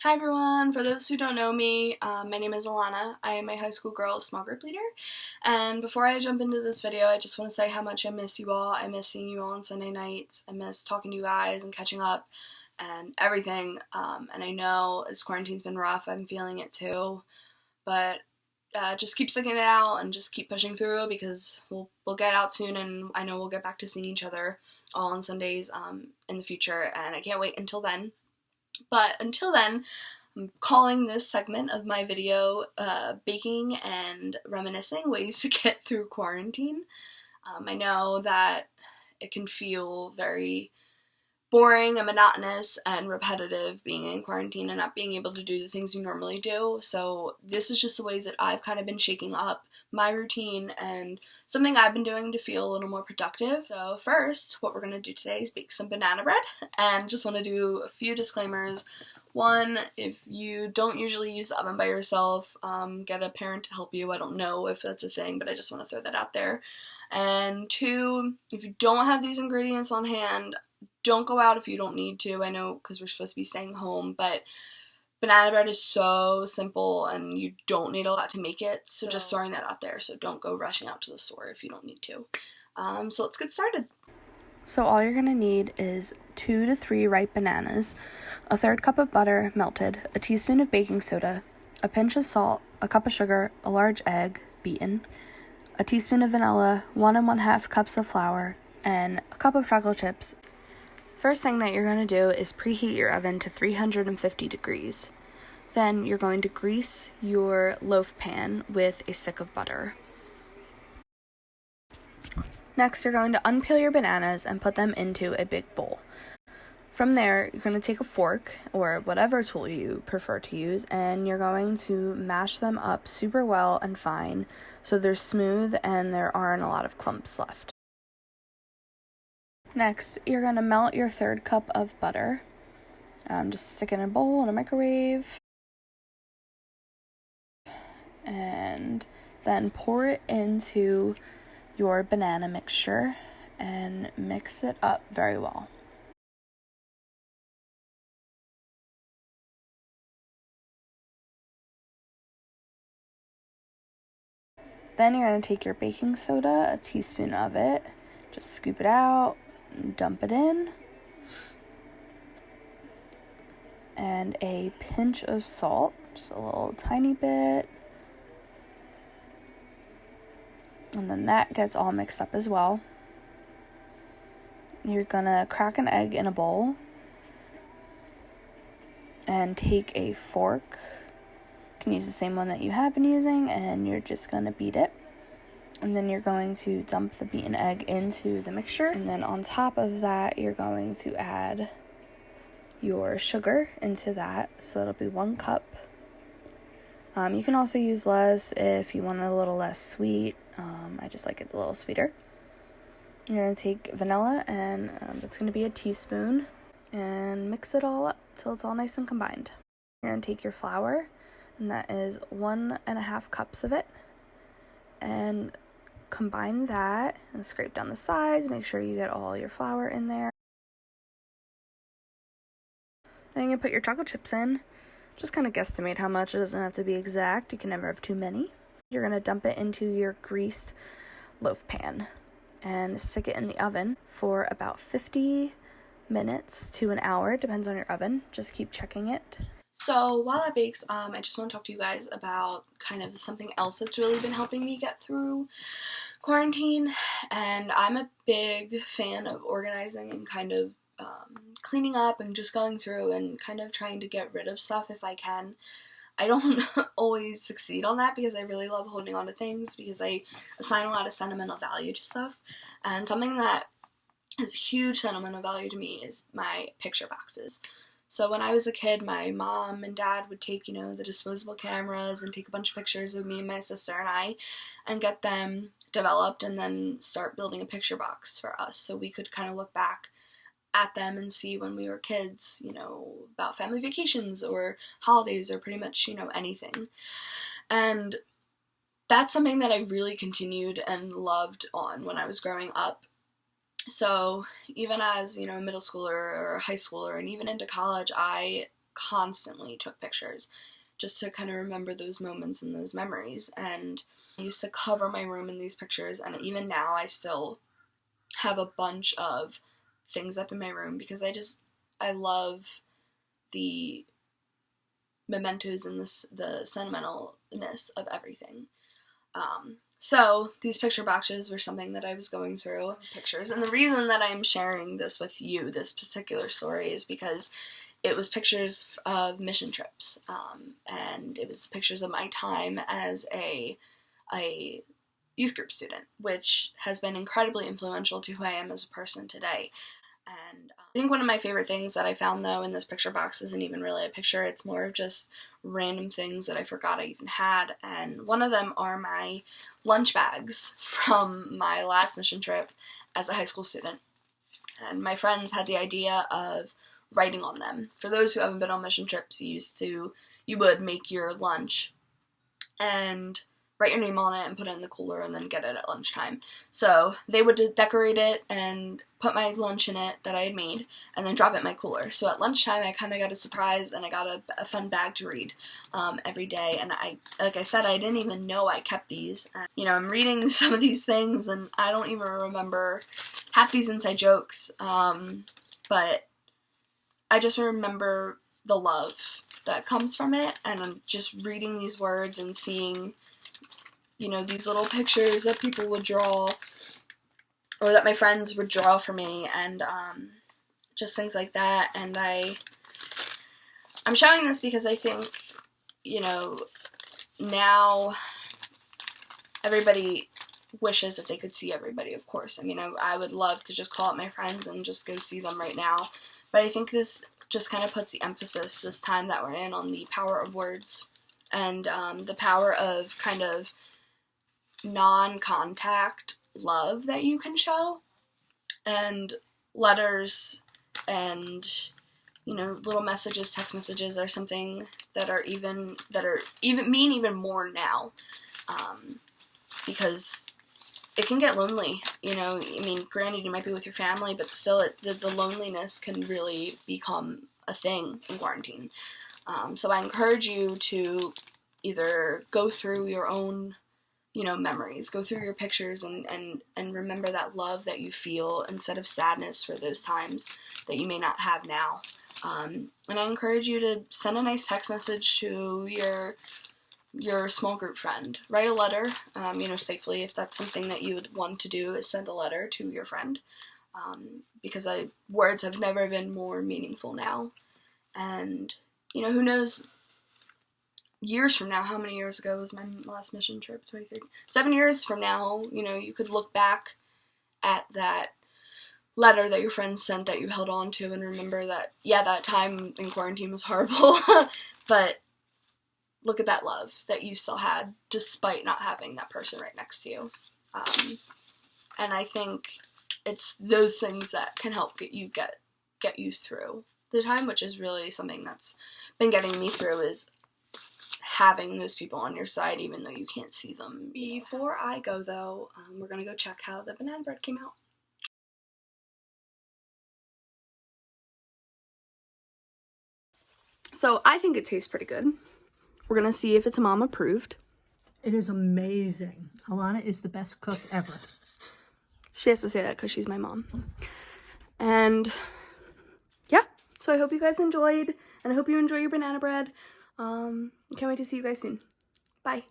Hi everyone, for those who don't know me, my name is Alana. I am a high school girls small group leader, and before I jump into this video, I just want to say how much I miss you all. I miss seeing you all on Sunday nights. I miss talking to you guys and catching up and everything, and I know as quarantine's been rough, I'm feeling it too, but just keep sticking it out and just keep pushing through because we'll get out soon, and I know we'll get back to seeing each other all on Sundays in the future, and I can't wait until then. But until then, I'm calling this segment of my video Baking and Reminiscing Ways to Get Through Quarantine. I know that it can feel very boring and monotonous and repetitive being in quarantine and not being able to do the things you normally do. So this is just the ways that I've kind of been shaking up my routine and something I've been doing to feel a little more productive. So first, what we're going to do today is bake some banana bread, and just want to do a few disclaimers. One, if you don't usually use the oven by yourself, get a parent to help you. I don't know if that's a thing, but I just want to throw that out there. And two, if you don't have these ingredients on hand, don't go out if you don't need to. I know because we're supposed to be staying home, but banana bread is so simple and you don't need a lot to make it, so just throwing that out there. So don't go rushing out to the store if you don't need to. So let's get started. So all you're going to need is 2 to 3 ripe bananas, a third cup of butter melted, a teaspoon of baking soda, a pinch of salt, a cup of sugar, a large egg beaten, a teaspoon of vanilla, 1 1/2 cups of flour, and a cup of chocolate chips. First thing that you're going to do is preheat your oven to 350 degrees. Then you're going to grease your loaf pan with a stick of butter. Next, you're going to unpeel your bananas and put them into a big bowl. From there, you're going to take a fork or whatever tool you prefer to use, and you're going to mash them up super well and fine so they're smooth and there aren't a lot of clumps left. Next, you're going to melt your third cup of butter. Just stick it in a bowl in a microwave. And then pour it into your banana mixture and mix it up very well. Then you're going to take your baking soda, a teaspoon of it, just scoop it out, dump it in, and a pinch of salt, just a little tiny bit. And then that gets all mixed up as well. You're gonna crack an egg in a bowl and take a fork. You can use the same one that you have been using, and you're just gonna beat it. And then you're going to dump the beaten egg into the mixture. And then on top of that, you're going to add your sugar into that. So that'll be 1 cup. You can also use less if you want it a little less sweet. I just like it a little sweeter. You're going to take vanilla, and that's going to be a teaspoon, and mix it all up till it's all nice and combined. You're going to take your flour, and that is 1 1/2 cups of it, and combine that and scrape down the sides. Make sure you get all your flour in there. Then you're going to put your chocolate chips in. Just kind of guesstimate how much. It doesn't have to be exact. You can never have too many. You're going to dump it into your greased loaf pan and stick it in the oven for about 50 minutes to an hour. Depends on your oven. Just keep checking it. So while that bakes, I just want to talk to you guys about kind of something else that's really been helping me get through quarantine. And I'm a big fan of organizing and kind of cleaning up and just going through and kind of trying to get rid of stuff if I can. I don't always succeed on that because I really love holding on to things because I assign a lot of sentimental value to stuff. And something that has a huge sentimental value to me is my picture boxes. So when I was a kid, my mom and dad would take, the disposable cameras and take a bunch of pictures of me and my sister and I and get them developed and then start building a picture box for us so we could kind of look back at them and see when we were kids, about family vacations or holidays or pretty much, anything. And that's something that I really continued and loved on when I was growing up. So even as, a middle schooler or a high schooler and even into college, I constantly took pictures just to kind of remember those moments and those memories. And I used to cover my room in these pictures, and even now I still have a bunch of things up in my room because I love the mementos and the sentimentalness of everything. So these picture boxes were something that I was going through pictures, and the reason that I'm sharing this with you, this particular story, is because it was pictures of mission trips, and it was pictures of my time as a youth group student, which has been incredibly influential to who I am as a person today. And I think one of my favorite things that I found, though, in this picture box isn't even really a picture. It's more of just random things that I forgot I even had. And one of them are my lunch bags from my last mission trip as a high school student. And my friends had the idea of writing on them. For those who haven't been on mission trips, you would make your lunch and write your name on it and put it in the cooler and then get it at lunchtime. So they would decorate it and put my lunch in it that I had made and then drop it in my cooler. So at lunchtime I kind of got a surprise, and I got a fun bag to read every day. And like I said, I didn't even know I kept these. And, I'm reading some of these things and I don't even remember half these inside jokes, but I just remember the love that comes from it, and I'm just reading these words and seeing these little pictures that people would draw, or that my friends would draw for me, and just things like that. And I'm showing this because I think, now everybody wishes that they could see everybody, of course. I mean, I would love to just call up my friends and just go see them right now, but I think this just kind of puts the emphasis this time that we're in on the power of words, and the power of kind of non-contact love that you can show. And letters and little messages, text messages, are something that mean even more now, because it can get lonely. I mean, granted, you might be with your family, but still the loneliness can really become a thing in quarantine. So I encourage you to either go through your own memories, go through your pictures and remember that love that you feel instead of sadness for those times that you may not have now. And I encourage you to send a nice text message to your small group friend. Write a letter, safely, if that's something that you would want to do, is send a letter to your friend, because words have never been more meaningful now. And, who knows, years from now, how many years ago was my last mission trip? 23. 7 years from now, you could look back at that letter that your friends sent that you held on to and remember that, yeah, that time in quarantine was horrible, but look at that love that you still had despite not having that person right next to you. And I think it's those things that can help get you through the time, which is really something that's been getting me through, is having those people on your side even though you can't see them. Before I go, though, we're going to go check how the banana bread came out. So I think it tastes pretty good. We're going to see if it's mom approved. It is amazing. Alana is the best cook ever. She has to say that because she's my mom. And yeah, so I hope you guys enjoyed, and I hope you enjoy your banana bread. Can't wait to see you guys soon. Bye.